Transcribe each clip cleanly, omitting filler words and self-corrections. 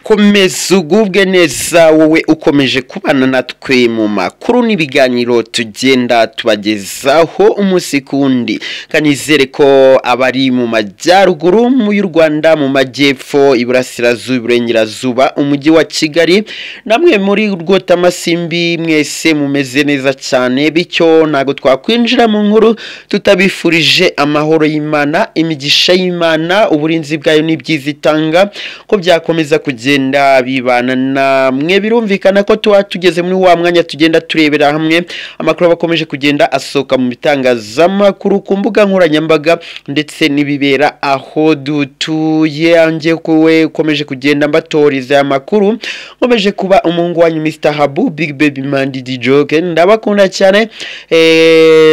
komeza ugubwe neza wowe ukomeje kubana natwe mu makuru n'ibiganiro tugenda tubagezaho umunsi kundi kanizere ko abari mu majyaruguru mu y'u Rwanda mu majyepfo iburasirazuba iburengerazuba umujyi wa Kigali namwe muri Rwotamasimbi mwese mumeze neza cyane bityo nago twakwinjira mu nkuru tutabifurije amahoro y'Imana imigisha y'Imana uburinzi bwayo n'ibyizitanga ko byakomeza kugenda bibana namwe birumvikana ko tugeze muri wa mwanya tugenda turebera hamwe amakuru bakomeje kugenda asoka mu bitangazamakuru ku mbuga nkoranyambaga ndetse n'ibibera aho dutuye anje kowe ukomeje kugenda mbatoriza amakuru nkomeje kuba umuhungu wanyu Mr Habu Big Baby Mandi Dijoke ndabakunda cyane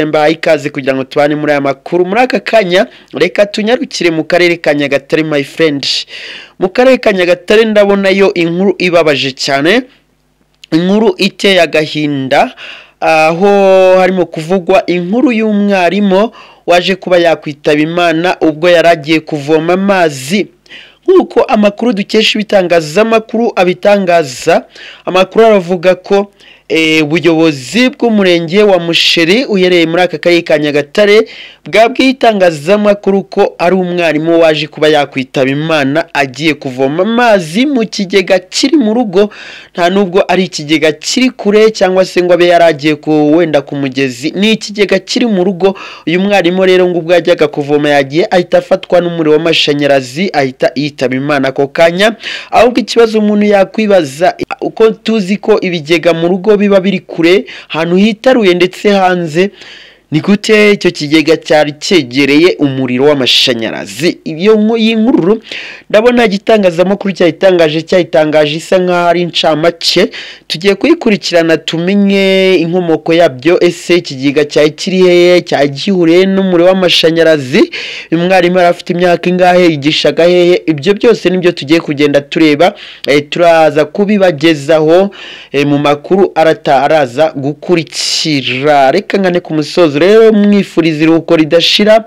mbaye ikaze kugira ngo tubane muri aya makuru muri aka kanya reka tunyarukire mu karere ka Nyagatare my friend mu karere ka Nyagatare ndabona yo inkuru ibabaje cyane inkuru iteye agahinda aho harimo kuvugwa inkuru y'umwarimu waje kuba yakwitaba Imana ubwo yaragiye kuvoma amazi nkuko amakuru dukesha ibitangazamakuru abitangaza amakuru aravuga ko ubuyobozi bw'umurenge wa Musheri uyereye muri aka karere ka Nyagatare bwabwiye itangazamakuru ko ari umwarimu waje kuba yakwitaba Imana agiye kuvoma amazi mu kigega kiri mu rugo nta nubwo ari ikigega kiri kure cyangwa se ngo abe yaragiye wenda ku mugezi ni ikigega kiri mu rugo uyu mwarimu rero ngo ubwo yajyaga kuvoma yagiye ahita afatwa n'umuriro w'amashanyarazi ahita yitaba Imana ako kanya ahubwo ikibazo umuntu yakwibaza uko tuzi ko ibigega mu rugo biba biri kure hantu hitaruye ndetse hanze ni gute icyo kigega cyari cyegereye umuriro w'amashanyarazi iyo y'inkuru ndabona gitangazamakuru cyayitangaje isa nkaho ari incamake tugiye kuyikurikirana tumenye inkomoko yabyo ese ikigega cyari kiri hehe cyagihure n'umuriro w'amashanyarazi umwarimu arafite imyaka ingahe yigishaga hehe ibyo byose nibyo tugiye kugenda tureba turaza kubibagezaho mu makuru araza gukurikira reka ngane ku musozo rero mwifuriza iruhuko ridashira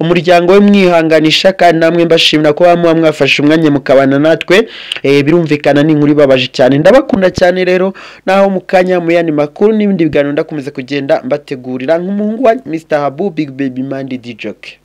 umuryango we mwihanganisha kandi namwe mbashimira ko mwafashe umwanya mukabana natwe birumvikana n'inkuru ibabaje cyane ndabakunda cyane rero naho mukanya mu yandi makuru n'ibindi biganiro ndakomeza kugenda mbategurira nk'umuhungu wa Mr Habu Big Baby Mandi Dijoke